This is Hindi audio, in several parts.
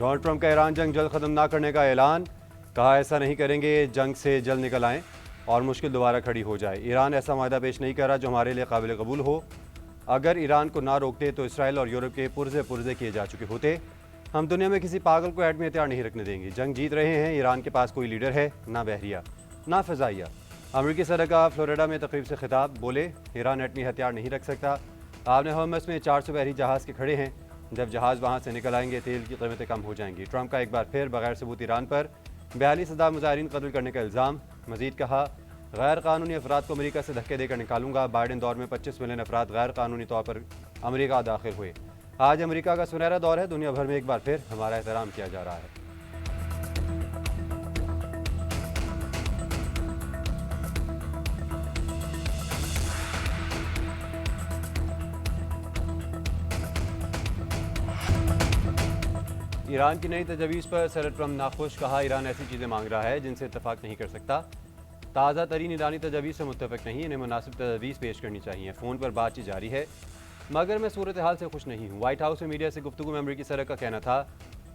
डोनाल्ड ट्रंप का ईरान जंग जल्द ख़त्म ना करने का ऐलान। कहा ऐसा नहीं करेंगे, जंग से जल्द निकल आएँ और मुश्किल दोबारा खड़ी हो जाए। ईरान ऐसा मायदा पेश नहीं कर रहा जो हमारे लिए काबिल कबूल हो। अगर ईरान को ना रोकते तो इसराइल और यूरोप के पुर्जे किए जा चुके होते। हम दुनिया में किसी पागल को एटमी हथियार नहीं रखने देंगे। जंग जीत रहे हैं। ईरान के पास कोई लीडर है, ना बहरिया ना फ़ज़ाइया। अमरीकी सदर का फ्लोरिडा में तकरीब से खिताब, बोले ईरान एटमी हथियार नहीं रख सकता। आपने हॉर्मज़ में 400 बहरी जहाज़ के खड़े हैं। जब जहाज़ वहाँ से निकल आएंगे तेल की कीमतें कम हो जाएंगी। ट्रंप का एक बार फिर बगैर सबूत ईरान पर 42,000 मुजाहिरीन कत्ल करने का इल्ज़ाम। मजीद कहा, गैर कानूनी अफराद को अमरीका से धक्के देकर निकालूंगा। बाइडेन दौर में 25 मिलियन अफराद गैर कानूनी तौर पर अमरीका दाखिल हुए। आज अमरीका का सुनहरा दौर है। दुनिया भर में एक बार फिर हमारा एहतराम किया जा रहा है। ईरान की नई तजवीज़ पर सदर ट्रंप नाखुश। कहा, ईरान ऐसी चीज़ें मांग रहा है जिनसे इत्तफाक नहीं कर सकता। ताज़ा तरीन ईरानी तजवीज़ से मुत्तफिक नहीं, इन्हें मुनासिब तजवीज़ पेश करनी चाहिए। फ़ोन पर बातचीत जारी है मगर मैं सूरत हाल से खुश नहीं हूँ। वाइट हाउस में मीडिया से गुफ्तगू में अमरीकी सदर का कहना था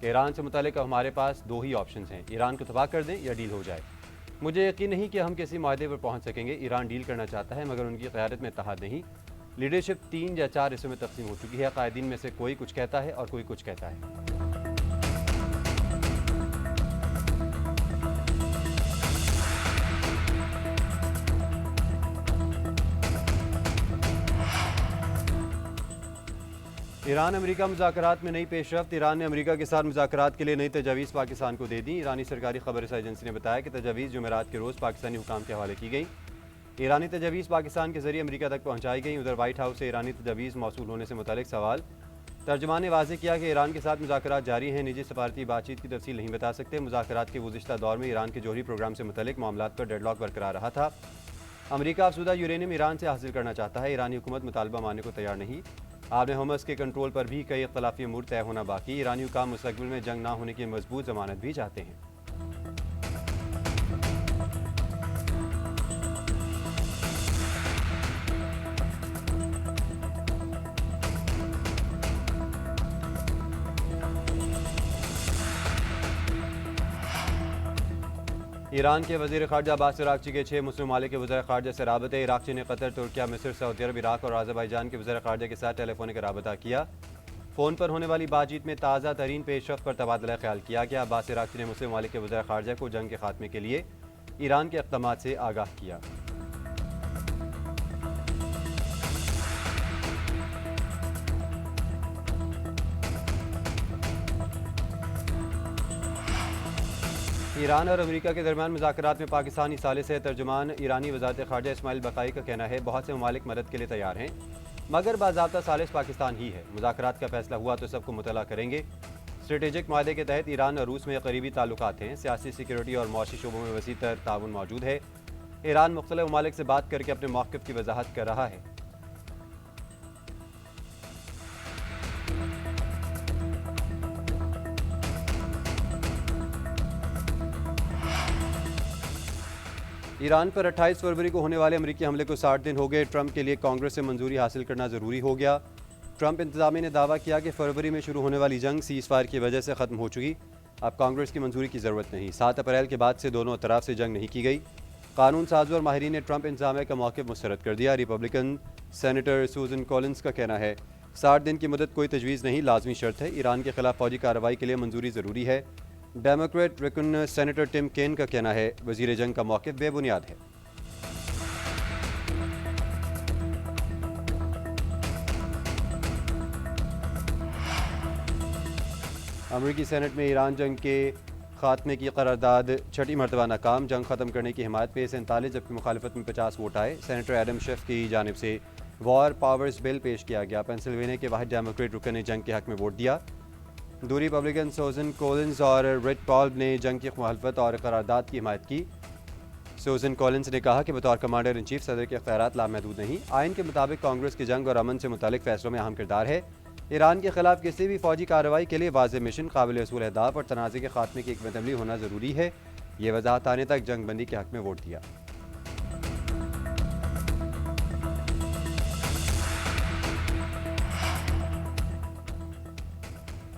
कि ईरान से मुतालिक हमारे पास दो ही ऑप्शन हैं, ईरान को तबाह कर दें या डील हो जाए। मुझे यकीन नहीं कि हम किसी माहदे पर पहुँच सकेंगे। ईरान डील करना चाहता है मगर उनकी क़यादत में इत्तेहाद नहीं। लीडरशिप 3 या 4 हिस्सों में तकसीम हो चुकी है। कायदीन में से कोई कुछ कहता है और कोई कुछ कहता है। ईरान अमेरिका मुज़ाकरात में नई पेशरफ्त। ईरान ने अमेरिका के साथ मुज़ाकरात के लिए नई तजावीज़ पाकिस्तान को दे दी। ईरानी सरकारी खबर एजेंसी ने बताया कि तजावीज़ जुमेरात के रोज़ पाकिस्तानी हुकाम के हवाले की गई। ईरानी तजावीज़ पाकिस्तान के जरिए अमेरिका तक पहुँचाई गई। उधर वाइट हाउस से ईरानी तजावीज़ मौसूल होने से मुतालिक सवाल। तर्जमान ने वाज़ेह किया कि ईरान के साथ मुज़ाकरात जारी हैं। निजी सफारती बातचीत की तफसील नहीं बता सकते। मुज़ाकरात के गुज़िश्ता दौर में ईरान के जोहरी प्रोग्राम से मुतालिक मामलात पर डेडलॉक बरकरार रहा था। अमेरिका अफसुदा यूरेनियम ईरान से हासिल करना चाहता है। ईरानी हुकूमत मुतालबा मानने को तैयार नहीं। आपने होमस के कंट्रोल पर भी कई इख्तलाफी अमूर तय होना बाकी। ईरानी हुकाम मुस्तक़बिल में जंग ना होने की मजबूत जमानत भी चाहते हैं। ईरान के वज़ीर ख़ारजा अब्बास अराग़ची के 6 मुस्लिम ममालिक के वज़ीर ख़ारजा से राबते। इराक़ची ने कतर, तुर्किया, मिस्र, सऊदी अरब, इराक़ और अज़रबैजान के वज़ीर ख़ारजा के साथ टेलीफोनिक राबता किया। फ़ोन पर होने वाली बातचीत में ताज़ा तरीन पेशरफ्त पर तबादला ख्याल किया गया। अब्बास अराग़ची ने मुस्लिम ममालिक के वज़ीर ख़ारजा को जंग के खात्मे के लिए ईरान के इक़दामात से आगाह किया। ईरान और अमेरिका के दरमियान मुज़ाकरात में पाकिस्तानी सालिस है। तर्जुमान ईरानी वज़ारत ख़ारजा इस्माइल बक़ाई का कहना है, बहुत से ममालिक मदद के लिए तैयार हैं मगर बाज़ाब्ता सालिस पाकिस्तान ही है। मुज़ाकरात का फैसला हुआ तो सबको मुतला करेंगे। स्ट्रेटेजिक माहदे के तहत ईरान और रूस में करीबी ताल्लुकात हैं। सियासी, सिक्योरिटी और मौशी शोबों में वसी तर ताउन मौजूद है। ईरान मुख्तलिफ ममालिक से बात करके अपने मौक़िफ़ की वजाहत कर रहा है। ईरान पर 28 फरवरी को होने वाले अमरीकी हमले को 60 दिन हो गए। ट्रंप के लिए कांग्रेस से मंजूरी हासिल करना ज़रूरी हो गया। ट्रंप इंतजामिया ने दावा किया कि फरवरी में शुरू होने वाली जंग सीज़ फायर की वजह से ख़त्म हो चुकी, अब कांग्रेस की मंजूरी की ज़रूरत नहीं। 7 अप्रैल के बाद से दोनों तरफ से जंग नहीं की गई। कानून साजों और माहिरीन ने ट्रंप इंतजामिया का मौक़िफ़ मुस्तरद कर दिया। रिपब्लिकन सेनेटर सूजन कॉलिंस का कहना है, 60 दिन की मुद्दत कोई तजवीज़ नहीं, लाजमी शर्त है। ईरान के खिलाफ फौजी कार्रवाई के लिए मंजूरी ज़रूरी है। डेमोक्रेट रिकन सेनेटर टिम केन का कहना है, वज़ीर जंग का मौक़िफ़ बेबुनियाद है। अमरीकी सेनेट में ईरान जंग के खात्मे की करारदाद छठी मरतबा नाकाम। जंग ख़त्म करने की हिमायत पे 47 जबकि मुखालफत में 50 वोट आए। सेनेटर एडम शेफ की जानिब से वॉर पावर्स बिल पेश किया गया। पेंसिल्वेनिया के वाहिद डेमोक्रेट रुकन ने जंग के हक में वोट दिया। दो रिपब्लिकन सूजन कॉलिंस और रिट पॉल ने जंग की मुखालफत और करारदाद की हिमायत की। सूजन कॉलिंस ने कहा कि बतौर कमांडर इन चीफ सदर के इख्तियारात लामहदूद नहीं। आइन के मुताबिक कांग्रेस की जंग और अमन से मुतालिक फैसलों में अहम किरदार है। ईरान के खिलाफ किसी भी फौजी कार्रवाई के लिए वाज़ेह मिशन, काबिल असूल अहदाफ और तनाज़े के खात्मे की हिकमत अमली होना ज़रूरी है। ये वजाहत आने तक जंग बंदी के हक में वोट दिया।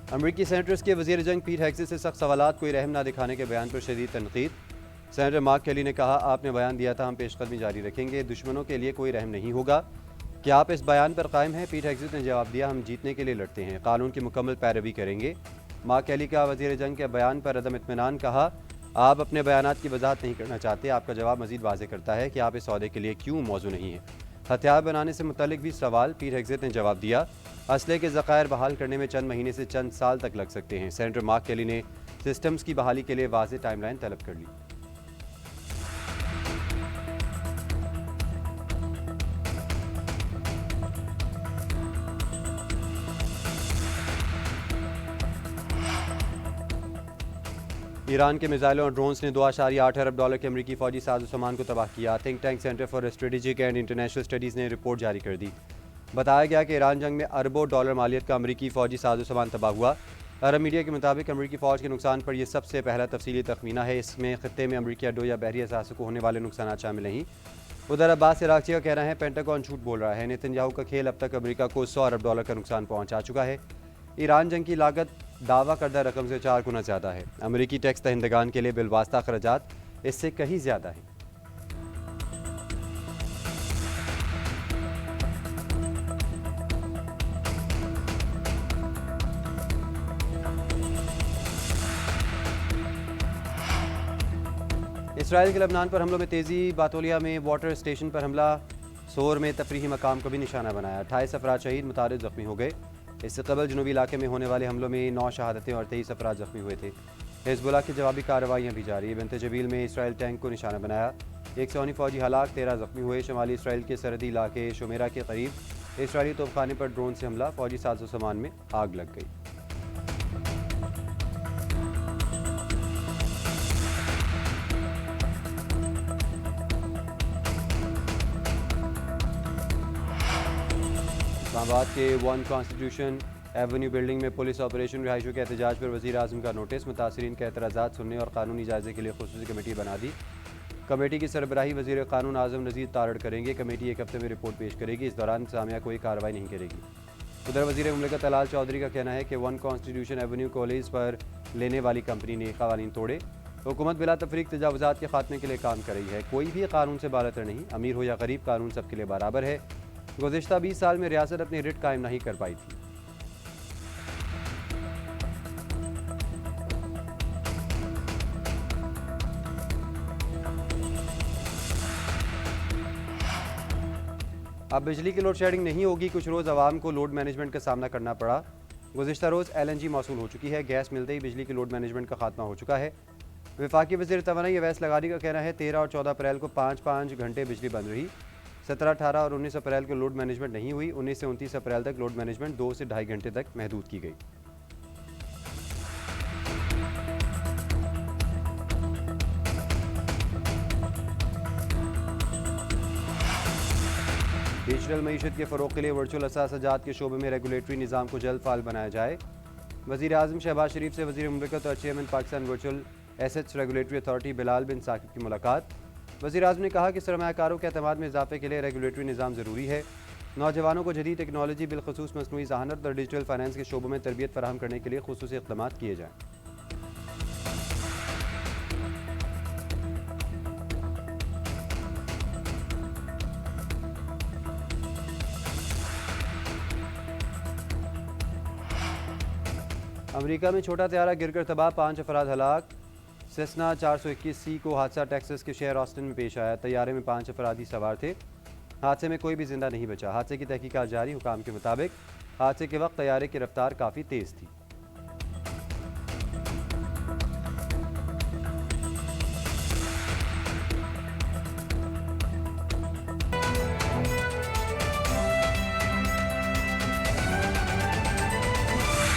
अमरीकी सेनेटर्स के वज़ीर जंग पीट हेग्सेट से सख्त सवालात, कोई रहम ना दिखाने के बयान पर शदीद तनकीद। सेनेटर मार्क केली ने कहा, आपने बयान दिया था, हम पेशकदमी जारी रखेंगे, दुश्मनों के लिए कोई रहम नहीं होगा। क्या आप इस बयान पर कायम हैं? पीट हेग्सेट ने जवाब दिया, हम जीतने के लिए लड़ते हैं, कानून की मुकम्मल पैरवी करेंगे। मार्क केली का वज़ीर जंग के बयान पर अदम इत्मीनान, कहा आप अपने बयानात की वजाहत नहीं करना चाहते। आपका जवाब मजीद वाज़ेह करता है कि आप इस सौदे के लिए क्यों मौजू नहीं है। हथियार बनाने से मुतल्लिक भी सवाल, पीट हेग्सेट ने जवाब दिया, असले के ज़खायर बहाल करने में चंद महीने से चंद साल तक लग सकते हैं। सेनेटर मार्क केली ने सिस्टम्स की बहाली के लिए वाज़ेह टाइमलाइन तलब कर ली। ईरान के मिसाइलों और ड्रोन्स ने $2.8 अरब के अमरीकी फौजी साजो-सामान को तबाह किया। Think tank centre for strategic and international studies ने रिपोर्ट जारी कर दी। बताया गया कि ईरान जंग में अरबों डॉलर मालियत का अमरीकी फौजी साजो-सामान तबाह हुआ। अरब मीडिया के मुताबिक अमरीकी फ़ौज के नुकसान पर यह सबसे पहला तफसीली तखमीना है। इसमें खत्ते में अमरीकी अड्डों या बहरी असासों को होने वाले नुकसान शामिल नहीं। उधर अब्बास इराक़ची का कहना है, पेंटागन झूठ बोल रहा है। नेतन्याहू का खेल, अब तक अमरीका को $100 अरब का नुकसान पहुँचा चुका है। ईरान जंग की लागत दावा करदा रकम से 4 गुना ज़्यादा है। अमरीकी टैक्स दहिंदगान के लिए बिलवास्ता अखराजात इससे कहीं ज़्यादा है। इसराइल के लबनान पर हमलों में तेज़ी, बातोलिया में वाटर स्टेशन पर हमला, सोर में तफरीही मकाम को भी निशाना बनाया। 28 अफराद शहीद, मुतारिद ज़ख्मी हो गए। इससे कबल जनूबी इलाके में होने वाले हमलों में 9 शहादतें और 23 अफराद ज़ख्मी हुए थे। हिज़्बुल्लाह की जवाबी कार्रवाइयाँ भी जारी। बिन्त जबील में इसराइल टैंक को निशाना बनाया, 109 फौजी हलाक, 13 ज़ख्मी हुए। शुमाली इसराइल के सरहदी इलाके शुमेरा के करीब इसराइली तोपखाने पर ड्रोन से हमला, फौजी साजो सामान में आग लग गई। इस्लामाबाद के वन कॉन्स्टिट्यूशन एवेन्यू बिल्डिंग में पुलिस ऑपरेशन, रिहायशियों के एहतजाज पर वज़ीर आज़म का नोटिस, मुतासरीन के एतराज़ात सुनने और कानूनी जायजे के लिए खुसूसी कमेटी बना दी। कमेटी की सरबराही वज़ीर कानून आज़म नज़ीर तारड़ करेंगे। कमेटी एक हफ्ते में रिपोर्ट पेश करेगी। इस दौरान इंतज़ामिया कोई कार्रवाई नहीं करेगी। उधर वज़ीर मुमलिकत तलाल चौधरी का कहना है कि वन कॉन्स्टिट्यूशन एवेन्यू कॉलेज पर लेने वाली कंपनी ने क़वानीन तोड़े। हुकूमत बिला तफरीक तजावुज़ात के खात्मे के लिए काम कर रही है। कोई भी कानून से बालतर नहीं, अमीर हो या गरीब, कानून सबके लिए बराबर है। गुज़िश्ता 20 साल में रियासत अपनी रिट कायम नहीं कर पाई थी। अब बिजली की लोड शेडिंग नहीं होगी। कुछ रोज़ आवाम को लोड मैनेजमेंट का सामना करना पड़ा। गुज़िश्ता रोज़ LNG मौसूल हो चुकी है। गैस मिलते ही बिजली की लोड मैनेजमेंट का खात्मा हो चुका है। वफाकी वज़ीर तवानाई अवैस लगारी का कहना है, 13 और 14 अप्रैल को 5-5 घंटे बिजली बंद रही। 17, 18 और 19 अप्रैल को लोड मैनेजमेंट नहीं हुई। 19 से 29 अप्रैल तक लोड मैनेजमेंट 2 से ढाई घंटे तक महदूद की गई। डिजिटल मईशत के फ़रोग़ के लिए वर्चुअल असासाजात के शोबे में रेगुलेटरी निज़ाम को जल्द फ़ाल बनाया जाए। वज़ीर आज़म शहबाज शरीफ से वज़ीर मुमलिकत और chairman Pakistan virtual assets regulatory authority Bilal bin Saqib की मुलाकात। वज़ीर आज़म ने कहा कि सरमायाकारों के एतमाद में इजाफे के लिए रेगुलेटरी निज़ाम ज़रूरी है। नौजवानों को जदीद टेक्नोलॉजी, बिलखसूस मसनूई ज़हानत और डिजिटल फाइनेंस के शोबों में तरबियत फराहम करने के लिए खुसूसी इक़दाम किए जाएँ। अमेरिका में छोटा तैयारा गिरकर तबाह, 5 अफराद हलाक। सेस्ना 421C को हादसा टेक्सास के शहर ऑस्टिन में पेश आया। तैयारे में 5 अफराद ही सवार थे। हादसे में कोई भी जिंदा नहीं बचा। हादसे की तहकीकात जारी। हुकाम के मुताबिक हादसे के वक्त तैयारे की रफ्तार काफ़ी तेज़ थी।